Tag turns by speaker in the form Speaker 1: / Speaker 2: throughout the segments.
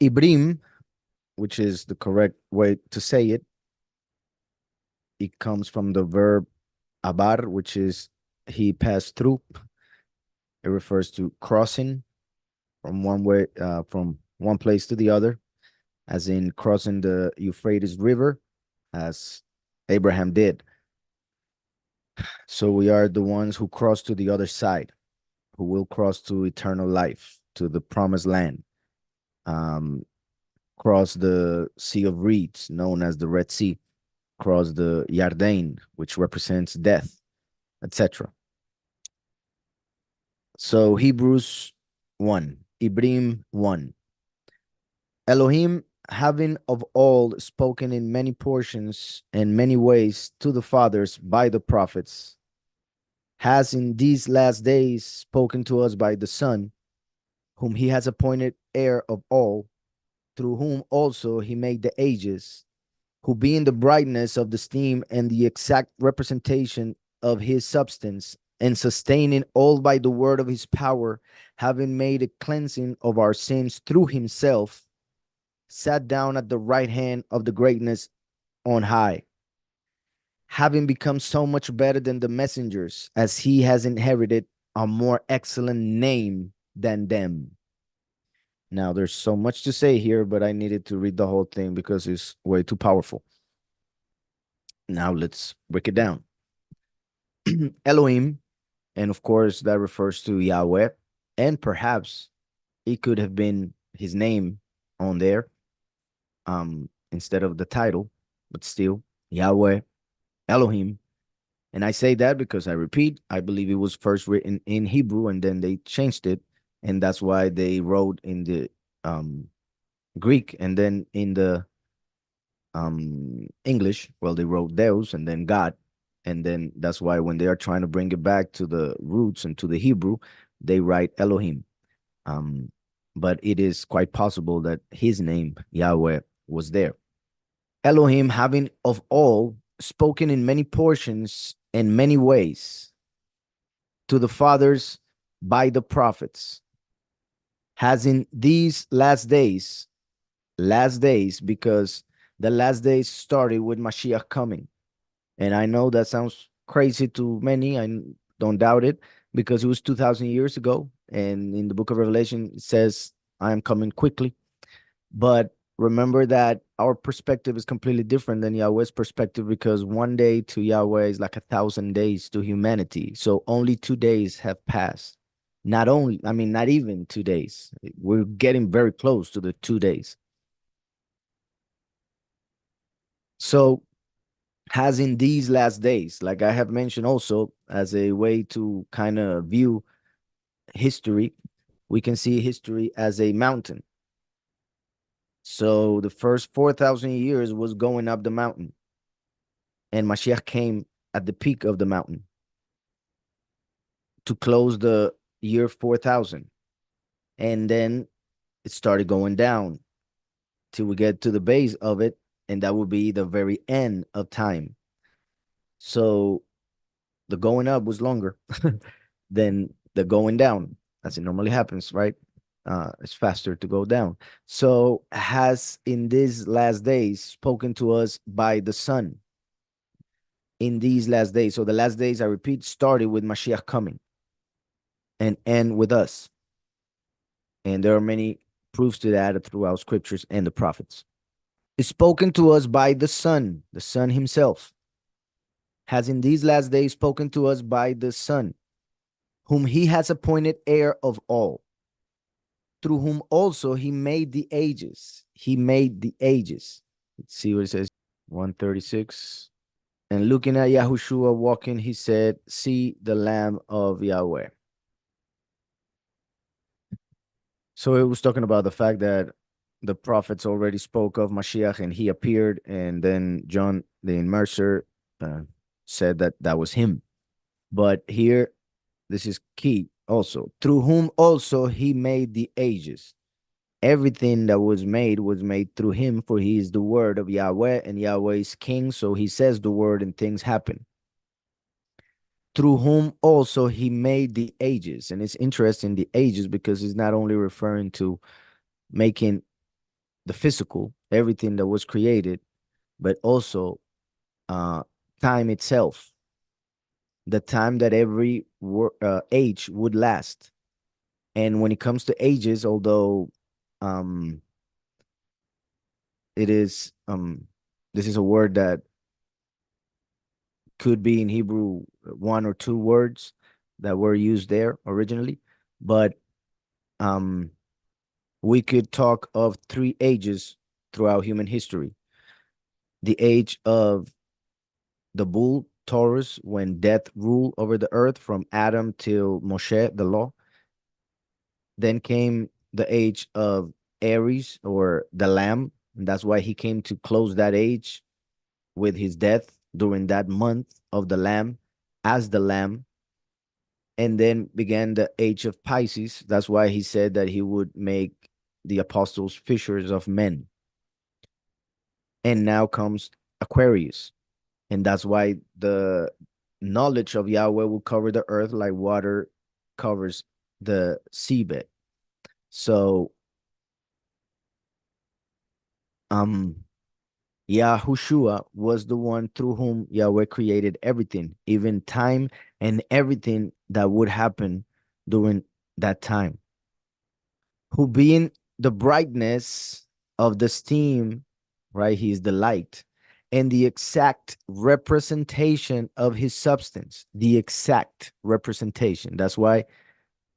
Speaker 1: Ibrim, which is the correct way to say it, it comes from the verb abar, which is he passed through. It refers to crossing from one place to the other, as in crossing the Euphrates River, as Abraham did. So we are the ones who cross to the other side, who will cross to eternal life, to the promised land, um, cross the Sea of Reeds, known as the Red Sea, cross the Yarden, which represents death, etc. So Hebrews 1, Ibrim 1. Elohim, having of old spoken in many portions and many ways to the fathers by the prophets, has in these last days spoken to us by the Son, whom he has appointed heir of all, through whom also he made the ages, who being the brightness of the steam and the exact representation of his substance, and sustaining all by the word of his power, having made a cleansing of our sins through himself, sat down at the right hand of the greatness on high, having become so much better than the messengers, as he has inherited a more excellent name than them. Now, there's so much to say here, but I needed to read the whole thing because it's way too powerful. Now, let's break it down. Elohim, and of course, that refers to Yahweh, and perhaps it could have been his name on there instead of the title, but still, Yahweh, Elohim. And I say that because I repeat, I believe it was first written in Hebrew and then they changed it. And that's why they wrote in the Greek and then in the English. Well, they wrote Deus and then God. And then that's why when they are trying to bring it back to the roots and to the Hebrew, they write Elohim. Um, but it is quite possible that his name, Yahweh, was there. Elohim, having of all spoken in many portions and many ways to the fathers by the prophets, has in these last days, because the last days started with Mashiach coming. And I know that sounds crazy to many. I don't doubt it because it was 2,000 years ago. And in the book of Revelation, it says, I am coming quickly. But remember that our perspective is completely different than Yahweh's perspective because one day to Yahweh is like 1,000 days to humanity. So only 2 days have passed. Not only, I mean, not even 2 days. We're getting very close to the 2 days. So, has in these last days, like I have mentioned also, as a way to kind of view history, we can see history as a mountain. So the first 4,000 years was going up the mountain, and Mashiach came at the peak of the mountain to close the year 4,000. And then it started going down till we get to the base of it, and that would be the very end of time. So the going up was longer than the going down, as it normally happens, right? It's faster to go down. So has in these last days spoken to us by the Son in these last days. So the last days, I repeat, started with Mashiach coming and end with us. And there are many proofs to that throughout scriptures and the prophets. It's spoken to us by the Son himself, has in these last days spoken to us by the Son, whom he has appointed heir of all, through whom also he made the ages. He made the ages. Let's see what it says. 136. And looking at Yahushua walking, he said, see the Lamb of Yahweh. So it was talking about the fact that the prophets already spoke of Mashiach and he appeared. And then John the Immerser said that that was him. But here, this is key also, through whom also he made the ages. Everything that was made through him, for he is the word of Yahweh, and Yahweh is king. So he says the word and things happen. Through whom also he made the ages. And it's interesting, the ages, because it's not only referring to making the physical, everything that was created, but also uh, time itself, the time that every age would last. And when it comes to ages, although um, it is this is a word that could be in Hebrew one or two words that were used there originally, but um, we could talk of three ages throughout human history. The age of the bull, Taurus, when death ruled over the earth from Adam till Moshe, the law. Then came the age of Aries, or the lamb, and that's why he came to close that age with his death during that month of the lamb as the lamb. And then began the age of Pisces. That's why he said that he would make the apostles fishers of men. And now comes Aquarius. And that's why the knowledge of Yahweh will cover the earth like water covers the seabed. So um Yahushua was the one through whom Yahweh created everything, even time and everything that would happen during that time. Who being the brightness of the steam, right? He is the light, and the exact representation of his substance, the exact representation. That's why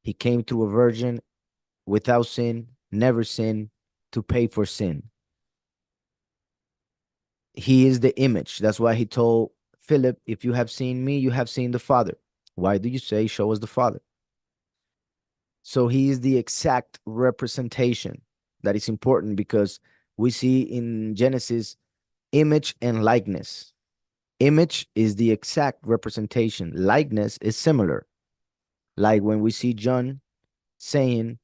Speaker 1: he came through a virgin without sin, never sin, to pay for sin. He is the image. That's why he told Philip, if you have seen me, you have seen the Father. Why do you say, show us the Father? So he is the exact representation. That is important because we see in Genesis image and likeness. Image is the exact representation, likeness is similar. Like when we see John saying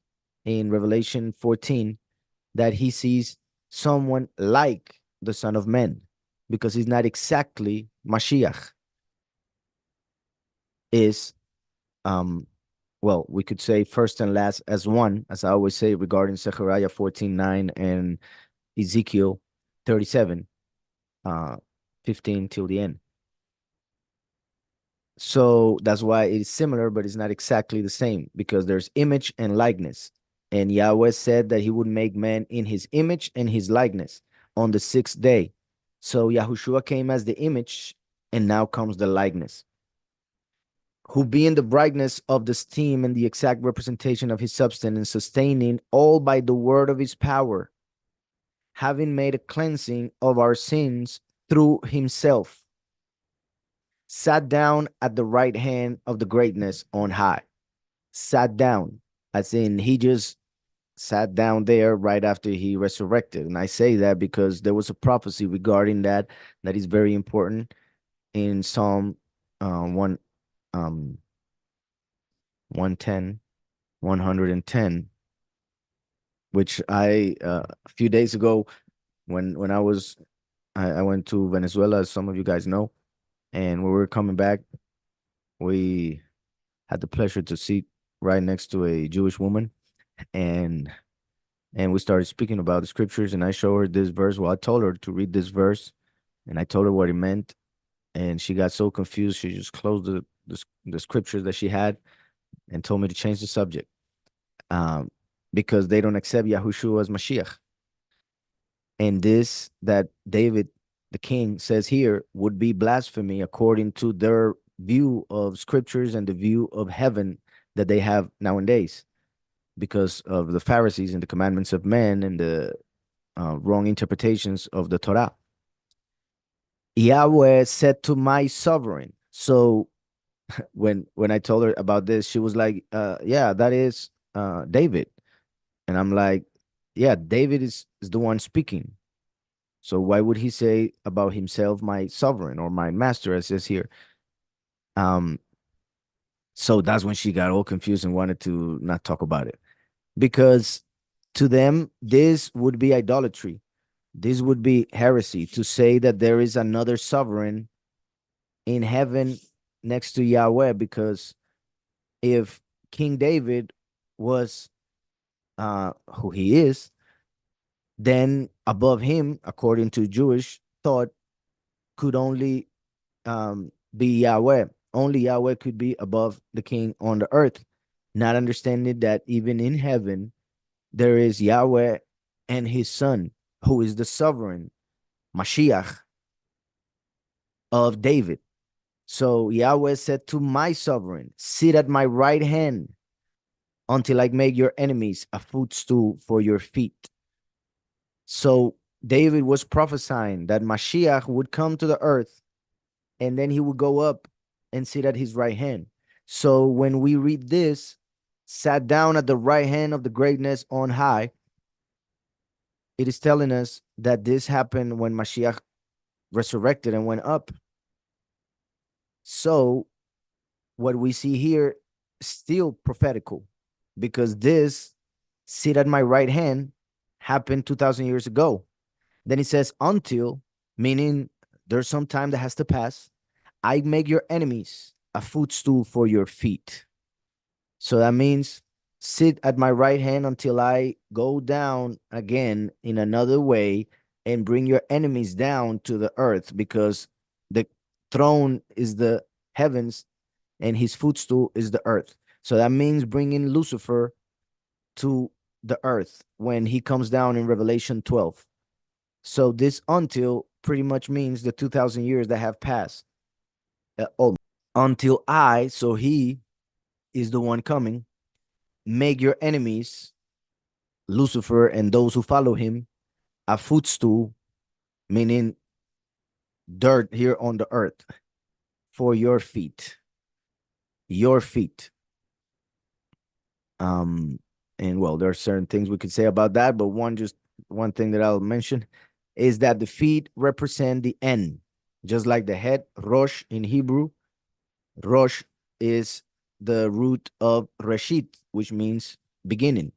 Speaker 1: in Revelation 14 that he sees someone like the Son of Man, because he's not exactly Mashiach. Is well, we could say first and last as one, as I always say regarding Zechariah 14:9 and Ezekiel 37, uh 15 till the end. So that's why it's similar, but it's not exactly the same, because there's image and likeness. And Yahweh said that he would make man in his image and his likeness on the sixth day. So Yahushua came as the image, and now comes the likeness. Who being the brightness of the steam and the exact representation of his substance, and sustaining all by the word of his power, having made a cleansing of our sins through himself, sat down at the right hand of the greatness on high. Sat down, as in he just sat down there right after he resurrected. And I say that because there was a prophecy regarding that that is very important in Psalm 1 110, 110, which I a few days ago, when I went to Venezuela, as some of you guys know, and when we were coming back, we had the pleasure to sit right next to a Jewish woman, and we started speaking about the scriptures, and I showed her this verse. Well, I told her to read this verse, and I told her what it meant, and she got so confused she just closed the scriptures that she had and told me to change the subject, um, because they don't accept Yahushua as Mashiach. And this that David, the king, says here would be blasphemy according to their view of scriptures and the view of heaven that they have nowadays, because of the Pharisees and the commandments of men and the wrong interpretations of the Torah. Yahweh said to my sovereign. So when I told her about this, she was like, yeah, that is David. And I'm like, yeah, David is the one speaking. So why would he say about himself, my sovereign or my master, as says here? Um, so that's when she got all confused and wanted to not talk about it. Because to them, this would be idolatry. This would be heresy to say that there is another sovereign in heaven next to Yahweh. Because if King David was who he is, Then above him, according to Jewish thought, could only be Yahweh. Only Yahweh could be above the king on the earth, not understanding that even in heaven there is Yahweh and his son, who is the sovereign Mashiach of David. So Yahweh said to my sovereign, sit at my right hand until I make your enemies a footstool for your feet. So David was prophesying that Mashiach would come to the earth and then he would go up and sit at his right hand. So when we read this, sat down at the right hand of the greatness on high, it is telling us that this happened when Mashiach resurrected and went up. So what we see here still prophetical, because this sit at my right hand happened 2000 years ago. Then it says until, meaning there's some time that has to pass, I make your enemies a footstool for your feet. So that means sit at my right hand until I go down again in another way and bring your enemies down to the earth, because the throne is the heavens and his footstool is the earth. So that means bringing Lucifer to the earth when he comes down in Revelation 12. So this until pretty much means the 2000 years that have passed. Until I, so he is the one coming, make your enemies, Lucifer and those who follow him, a footstool, meaning dirt here on the earth, for your feet. Your feet. Um, and well, there are certain things we could say about that, but one thing that I'll mention is that the feet represent the end, just like the head, Rosh in Hebrew. Rosh is the root of Reshit, which means beginning.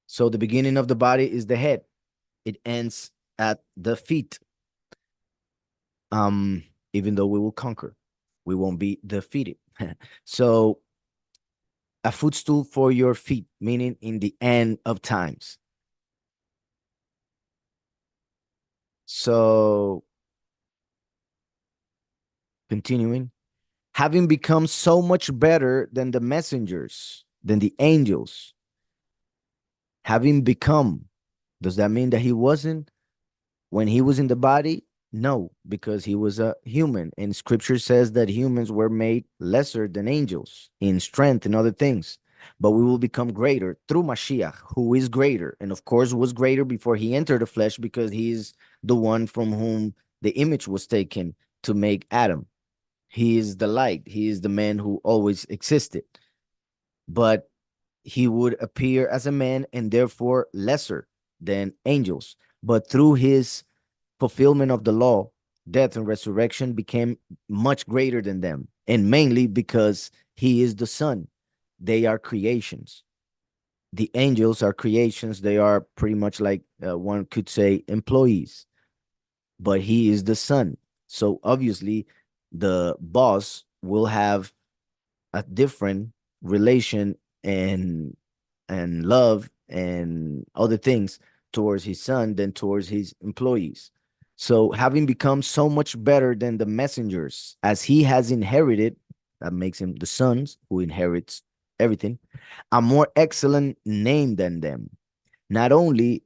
Speaker 1: So the beginning of the body is the head. It ends at the feet. Um, Even though we will conquer, we won't be defeated. So a footstool for your feet, meaning in the end of times. So continuing, having become so much better than the messengers, than the angels, having become, does that mean that he wasn't when he was in the body? No, because he was a human. And scripture says that humans were made lesser than angels in strength and other things. But we will become greater through Mashiach, who is greater. And of course, was greater before he entered the flesh, because he is the one from whom the image was taken to make Adam. He is the light. He is the man who always existed. But he would appear as a man and therefore lesser than angels. But through his fulfillment of the law, death and resurrection became much greater than them. And mainly because he is the son. They are creations. The angels are creations. They are pretty much like one could say employees, but he is the son. So obviously, the boss will have a different relation and love and other things towards his son than towards his employees. So having become so much better than the messengers, as he has inherited, that makes him the sons who inherits everything, a more excellent name than them. Not only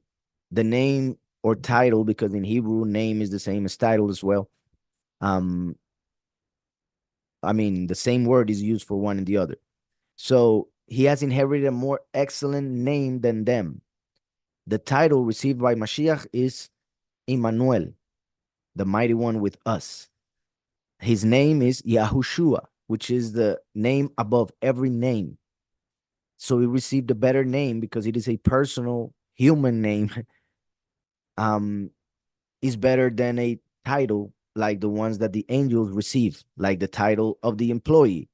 Speaker 1: the name or title, because in Hebrew name is the same as title as well. Um, I mean, the same word is used for one and the other. So he has inherited a more excellent name than them. The title received by Mashiach is Emmanuel, the mighty one with us. His name is Yahushua, which is the name above every name. So he received a better name because it is a personal human name. um, is better than a title like the ones that the angels receive, like the title of the employee,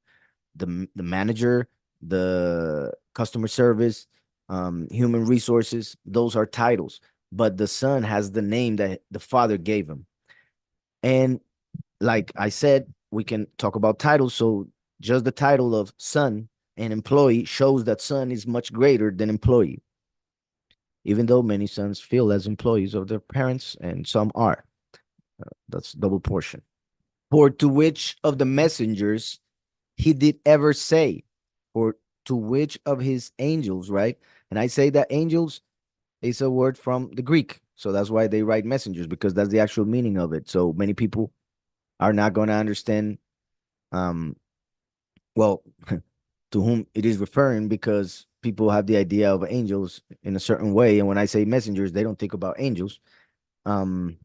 Speaker 1: the manager, the customer service, human resources. Those are titles, but the son has the name that the father gave him. And like I said, we can talk about titles. So just the title of son and employee shows that son is much greater than employee. even though many sons feel as employees of their parents, and some are. That's double portion. For to which of the messengers he did ever say, or to which of his angels, right? And I say that angels is a word from the Greek. So that's why they write messengers, because that's the actual meaning of it. So many people are not going to understand, um, well, to whom it is referring, because people have the idea of angels in a certain way. And when I say messengers, they don't think about angels. Um,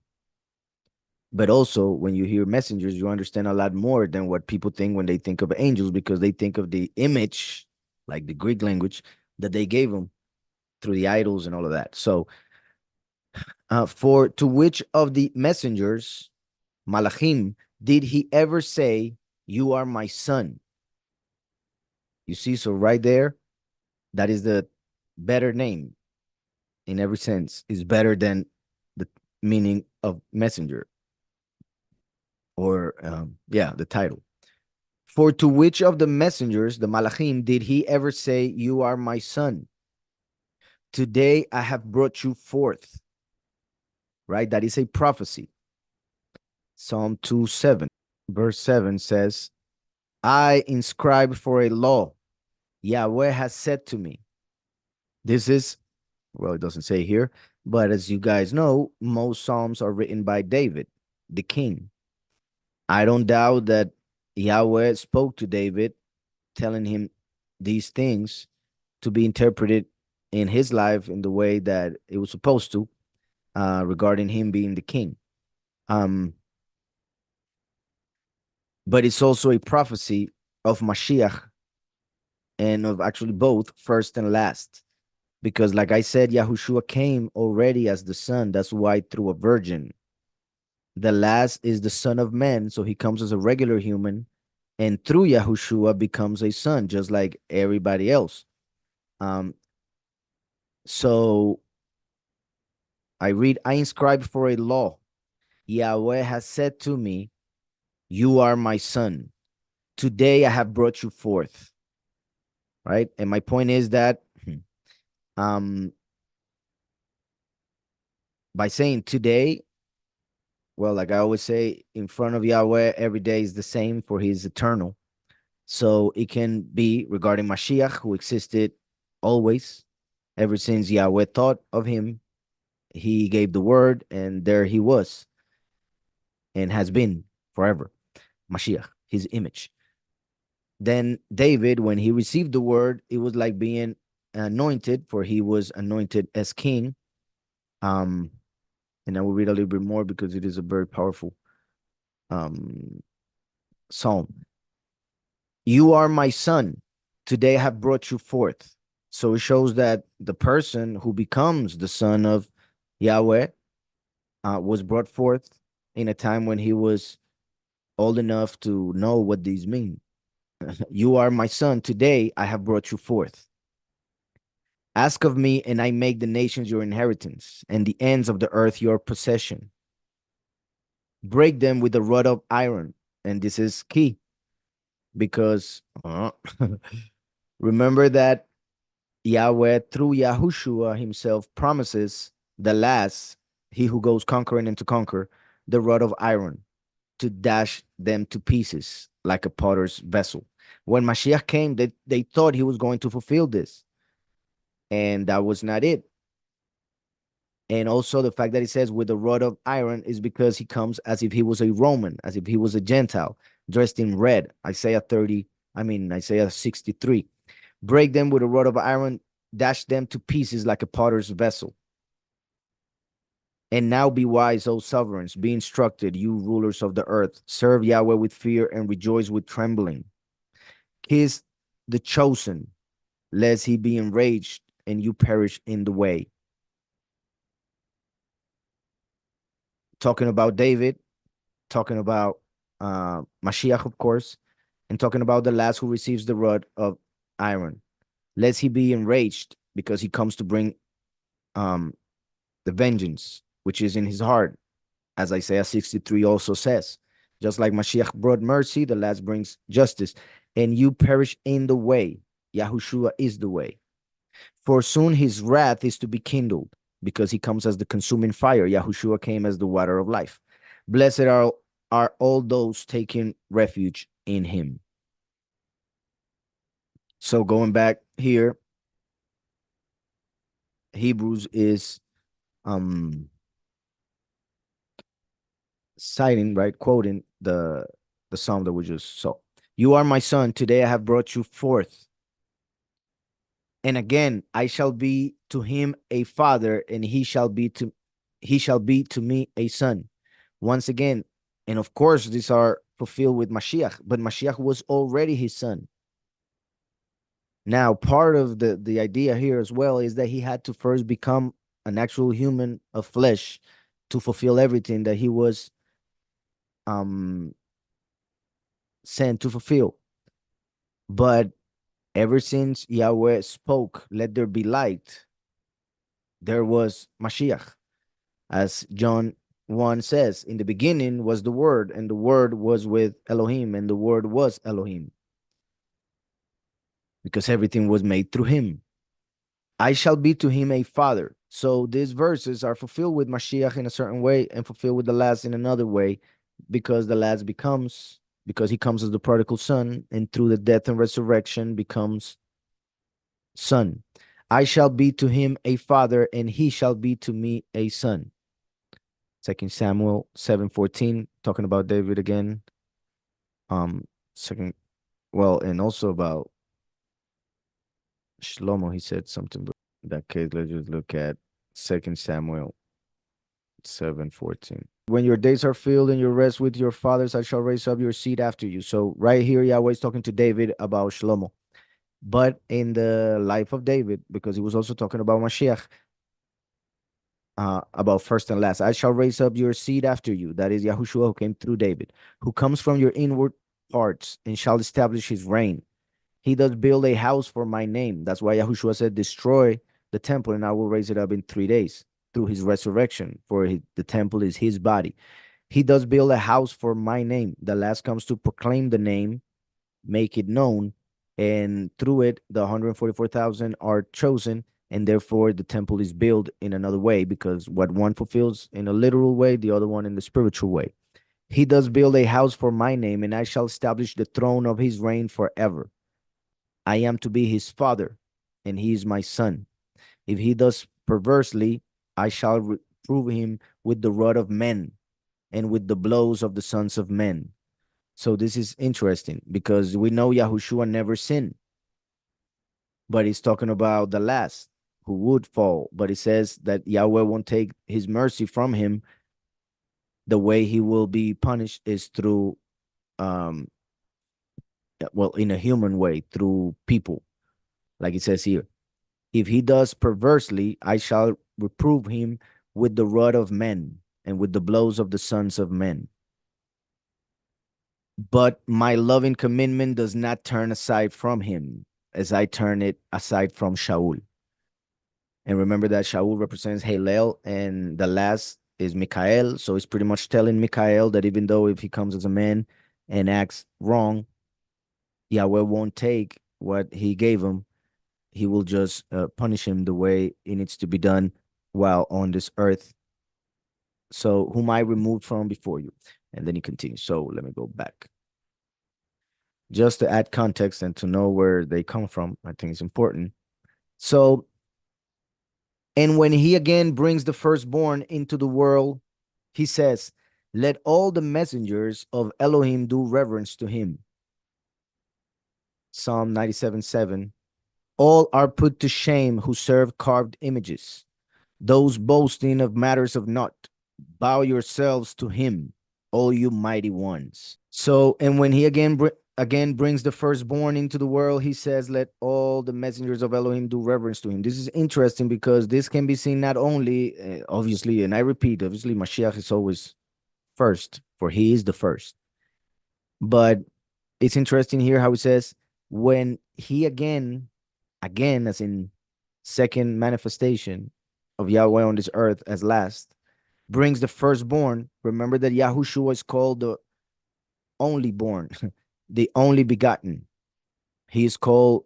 Speaker 1: but also, when you hear messengers, you understand a lot more than what people think when they think of angels, because they think of the image, like the Greek language, that they gave them through the idols and all of that. So, for to which of the messengers, Malachim, did he ever say, "You are my son"? You see, so right there, that is the better name in every sense, is better than the meaning of messenger, or yeah, the title. For to which of the messengers, the Malachim, did he ever say, "You are my son"? Today I have brought you forth. Right? That is a prophecy. Psalm 2:7, verse 7 says, I inscribe for a law. Yahweh has said to me. This is, well, it doesn't say here, but as you guys know, most Psalms are written by David, the king. I don't doubt that Yahweh spoke to David, telling him these things to be interpreted in his life in the way that it was supposed to, regarding him being the king. Um, but it's also a prophecy of Mashiach, and of actually both first and last. Because, like I said, Yahushua came already as the son. That's why through a virgin. The last is the Son of Man, so he comes as a regular human, and through Yahushua becomes a son, just like everybody else. Um, so I read, I inscribe for a law. Yahweh has said to me, "You are my son. Today I have brought you forth." Right, and my point is that, um, by saying today, well, like I always say, in front of Yahweh, every day is the same, for he is eternal. So it can be regarding Mashiach, who existed always, ever since Yahweh thought of him. He gave the word, and there he was, and has been forever. Mashiach, his image. Then David, when he received the word, it was like being anointed, for he was anointed as king. Um, and I will read a little bit more because it is a very powerful um psalm. You are my son. Today I have brought you forth. So it shows that the person who becomes the son of Yahweh was brought forth in a time when he was old enough to know what these mean. You are my son. Today I have brought you forth. Ask of me, and I make the nations your inheritance, and the ends of the earth your possession. Break them with a rod of iron. And this is key, because remember that Yahweh, through Yahushua himself, promises the last, he who goes conquering and to conquer, the rod of iron, to dash them to pieces like a potter's vessel. When Mashiach came, they thought he was going to fulfill this, and that was not it. And also the fact that he says with a rod of iron is because he comes as if he was a Roman, as if he was a Gentile, dressed in red. Isaiah 63. Break them with a rod of iron, dash them to pieces like a potter's vessel. And now be wise, O sovereigns, be instructed, you rulers of the earth. Serve Yahweh with fear and rejoice with trembling. Kiss the chosen, lest he be enraged and you perish in the way. Talking about David, talking about Mashiach, of course, and talking about the last who receives the rod of iron. Lest he be enraged, because he comes to bring um, the vengeance, which is in his heart, as Isaiah 63 also says. Just like Mashiach brought mercy, the last brings justice, and you perish in the way. Yahushua is the way. For soon his wrath is to be kindled, because he comes as the consuming fire. Yahushua came as the water of life. Blessed are all those taking refuge in him. So going back here, Hebrews is citing, right, quoting the psalm that we just saw. You are my son, today I have brought you forth. And again, I shall be to him a father, and he shall be to me a son. Once again, and of course, these are fulfilled with Mashiach, but Mashiach was already his son. Now, part of the idea here as well is that he had to first become an actual human of flesh to fulfill everything that he was um sent to fulfill. But ever since Yahweh spoke, let there be light, there was Mashiach. As John 1 says, in the beginning was the Word, and the Word was with Elohim, and the Word was Elohim, because everything was made through him. I shall be to him a father. So these verses are fulfilled with Mashiach in a certain way and fulfilled with the last in another way, because the last becomes, because he comes as the prodigal son, and through the death and resurrection becomes son. I shall be to him a father, and he shall be to me a son. 2 Samuel 7:14, talking about David again. Second, well, and also about Shlomo, he said something. But in that case, let's just look at 2 Samuel 7:14. When your days are filled and you rest with your fathers, I shall raise up your seed after you. So right here, Yahweh is talking to David about Shlomo. But in the life of David, because he was also talking about Mashiach, about first and last, I shall raise up your seed after you. That is Yahushua, who came through David, who comes from your inward parts and shall establish his reign. He does build a house for my name. That's why Yahushua said, destroy the temple and I will raise it up in 3 days through his resurrection, for the temple is his body. He does build a house for my name. The last comes to proclaim the name, make it known, and through it, the 144,000 are chosen, and therefore the temple is built in another way, because what one fulfills in a literal way, the other one in the spiritual way. He does build a house for my name, and I shall establish the throne of his reign forever. I am to be his father, and he is my son. If he does perversely, I shall reprove him with the rod of men and with the blows of the sons of men. So this is interesting, because we know Yahushua never sinned, but he's talking about the last who would fall. But he says that Yahweh won't take his mercy from him. The way he will be punished is through, um, well, in a human way, through people, like it says here. If he does perversely, I shall reprove him with the rod of men and with the blows of the sons of men. But my loving commitment does not turn aside from him, as I turn it aside from Shaul. And remember that Shaul represents Halel, and the last is Mikael. So it's pretty much telling Mikael that even though if he comes as a man and acts wrong, Yahweh won't take what he gave him. He will just punish him the way it needs to be done while on this earth. So whom I removed from before you. And then he continues. So let me go back. Just to add context and to know where they come from, I think it's important. So, and when he again brings the firstborn into the world, he says, let all the messengers of Elohim do reverence to him. Psalm 97:7. All are put to shame who serve carved images. Those boasting of matters of naught, bow yourselves to him, all you mighty ones. So, and when he again brings the firstborn into the world, he says, let all the messengers of Elohim do reverence to him. This is interesting, because this can be seen not only, obviously, and I repeat, obviously, Mashiach is always first, for he is the first. But it's interesting here how it says, when he again, as in second manifestation of Yahweh on this earth as last, brings the firstborn. Remember that Yahushua is called the only born, the only begotten. He is called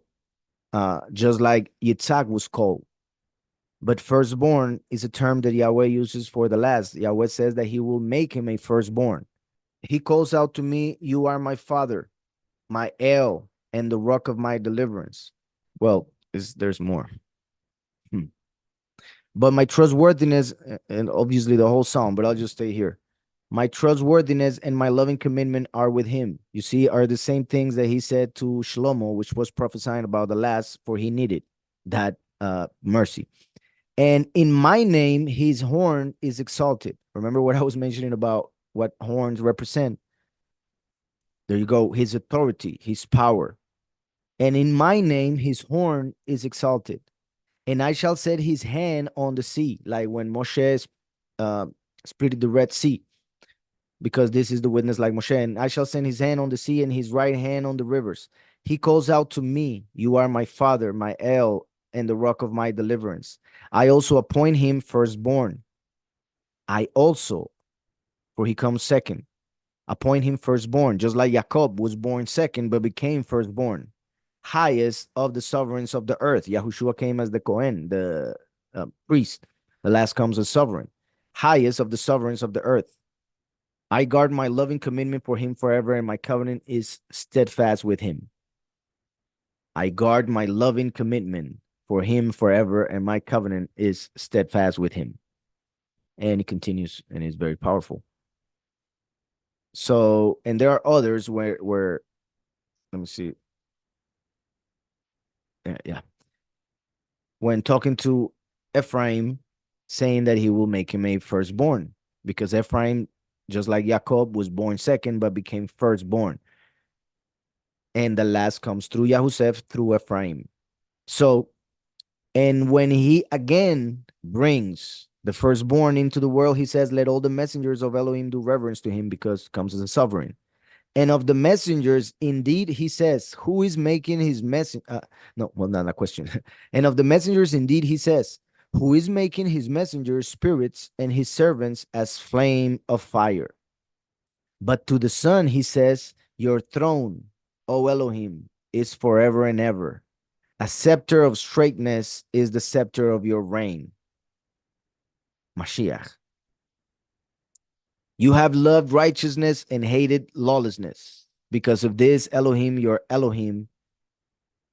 Speaker 1: just like Yitzhak was called. But firstborn is a term that Yahweh uses for the last. Yahweh says that he will make him a firstborn. He calls out to me, "You are my father, my El, and the rock of my deliverance." Well, there's more. Hmm. But my trustworthiness, and obviously the whole psalm, but I'll just stay here. My trustworthiness and my loving commitment are with him. You see, are the same things that he said to Shlomo, which was prophesying about the last, for he needed that mercy. And in my name, his horn is exalted. Remember what I was mentioning about what horns represent? There you go. His authority, his power. And in my name, his horn is exalted. And I shall set his hand on the sea, like when Moshe uh, split the Red Sea, because this is the witness like Moshe. And I shall send his hand on the sea and his right hand on the rivers. He calls out to me, "You are my father, my El, and the rock of my deliverance." I also appoint him firstborn. I also, for he comes second, appoint him firstborn, just like Jacob was born second, but became firstborn, highest of the sovereigns of the earth. Yahushua came as the Kohen, the priest. The last comes as sovereign, highest of the sovereigns of the earth. I guard my loving commitment for him forever, and my covenant is steadfast with him. I guard my loving commitment for him forever, and my covenant is steadfast with him. And he continues, and is very powerful. So, and there are others where let me see. Yeah. When talking to Ephraim, saying that he will make him a firstborn, because Ephraim, just like Jacob, was born second but became firstborn. And the last comes through Yahusef, through Ephraim. So, and when he again brings the firstborn into the world, he says, "Let all the messengers of Elohim do reverence to him," because comes as a sovereign. And of the messengers, indeed, he says, who is making his message? No, well, not a question. And of the messengers, indeed, he says, who is making his messengers spirits and his servants as flame of fire. But to the Son, he says, your throne, O Elohim, is forever and ever. A scepter of straightness is the scepter of your reign. Mashiach. You have loved righteousness and hated lawlessness. Because of this, Elohim, your Elohim,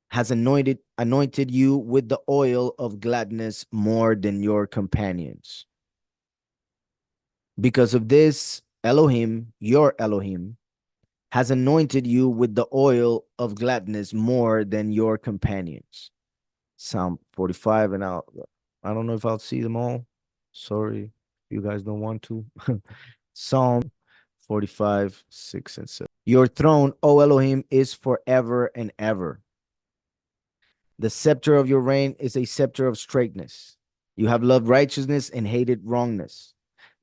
Speaker 1: has anointed you with the oil of gladness more than your companions. Because of this, Elohim, your Elohim, has anointed you with the oil of gladness more than your companions. Psalm 45, and I don't know if I'll see them all. Sorry, you guys don't want to. Psalm 45, 6 and 7. Your throne, O Elohim, is forever and ever. The scepter of your reign is a scepter of straightness. You have loved righteousness and hated wrongness.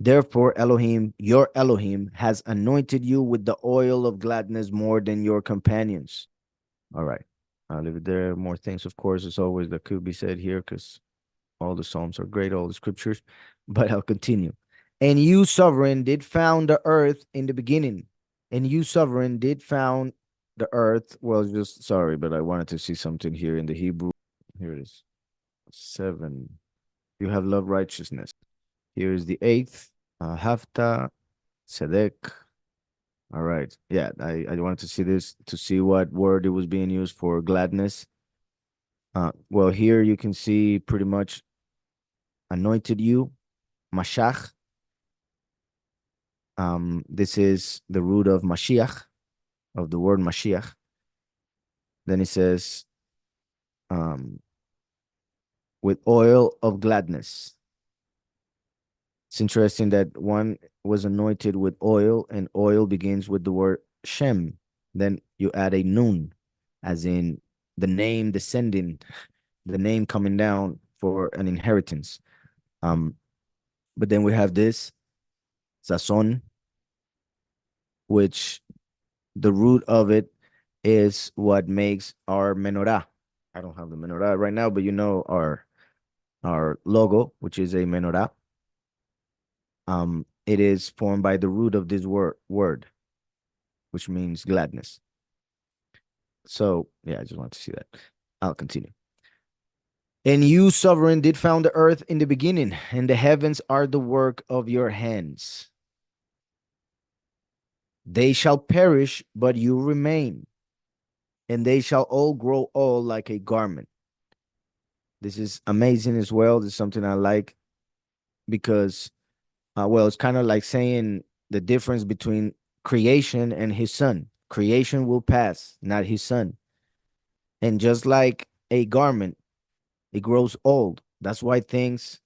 Speaker 1: Therefore, Elohim, your Elohim, has anointed you with the oil of gladness more than your companions. All right. I'll leave it there. More things, of course, as always, that could be said here because all the Psalms are great, all the scriptures, but I'll continue. And you, sovereign, did found the earth in the beginning. And you, sovereign, did found the earth. Well, just sorry, but I wanted to see something here in the Hebrew. Here it is. 7. You have loved righteousness. Here is the 8th. Hafta, Tzedek. All right. Yeah, I wanted to see this to see what word it was being used for gladness. Well, here you can see pretty much anointed you, Mashach. This is the root of Mashiach, of the word Mashiach. Then it says, um, with oil of gladness. It's interesting that one was anointed with oil, and oil begins with the word Shem. Then you add a nun, as in the name descending, the name coming down for an inheritance. But then we have this Sazon, which the root of it is what makes our menorah. I don't have the menorah right now, but you know our logo, which is a menorah. It is formed by the root of this word, which means gladness. So yeah, I just want to see that. I'll continue. And you, sovereign, did found the earth in the beginning, and the heavens are the work of your hands. They shall perish, but you remain, and they shall all grow old like a garment. This is amazing as well. This is something I like because, well, it's kind of like saying the difference between creation and his son. Creation will pass, not his son. And just like a garment, it grows old. That's why things,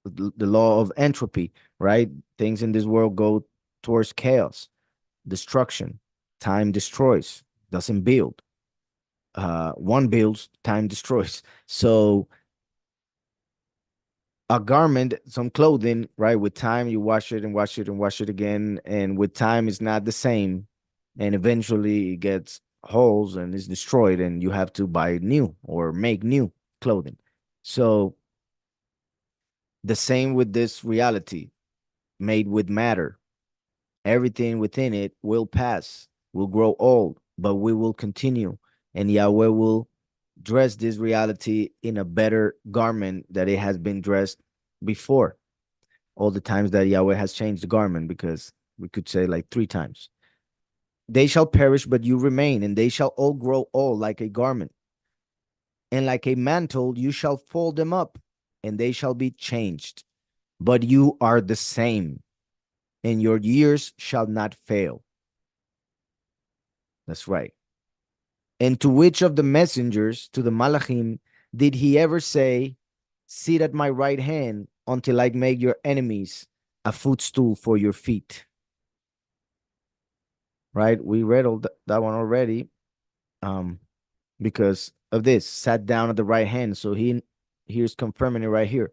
Speaker 1: the law of entropy, right? Things in this world go towards chaos, destruction. Time destroys, doesn't build. One builds, time destroys. So a garment, some clothing, right? With time, you wash it and wash it and wash it again. And with time, it's not the same. And eventually it gets holes and is destroyed, and you have to buy new or make new clothing. So the same with this reality made with matter. Everything within it will pass, will grow old, but we will continue. And Yahweh will dress this reality in a better garment that it has been dressed before. All the times that Yahweh has changed the garment, because we could say like 3 times. They shall perish, but you remain, and they shall all grow old like a garment. And like a mantle, you shall fold them up, and they shall be changed. But you are the same, and your years shall not fail. That's right. And to which of the messengers, to the Malachim, did he ever say, sit at my right hand until I make your enemies a footstool for your feet? Right? We read all that one already. Because of this, sat down at the right hand. So here's confirming it right here.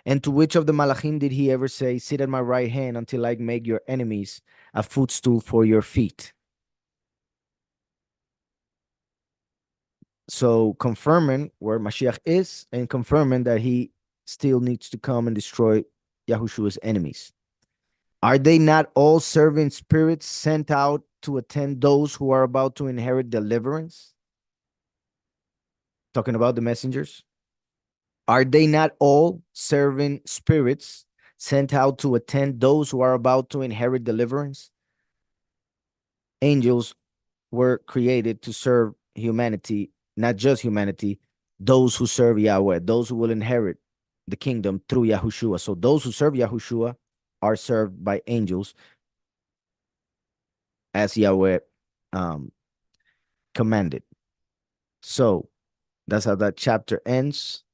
Speaker 1: And to which of the Malachim did he ever say, sit at my right hand until I make your enemies a footstool for your feet? So confirming where Mashiach is and confirming that he still needs to come and destroy Yahushua's enemies. Are they not all serving spirits sent out to attend those who are about to inherit deliverance? Talking about the messengers. Are they not all serving spirits sent out to attend those who are about to inherit deliverance? Angels were created to serve humanity, not just humanity, those who serve Yahweh, those who will inherit the kingdom through Yahushua. So those who serve Yahushua are served by angels as Yahweh um, commanded. So that's how that chapter ends.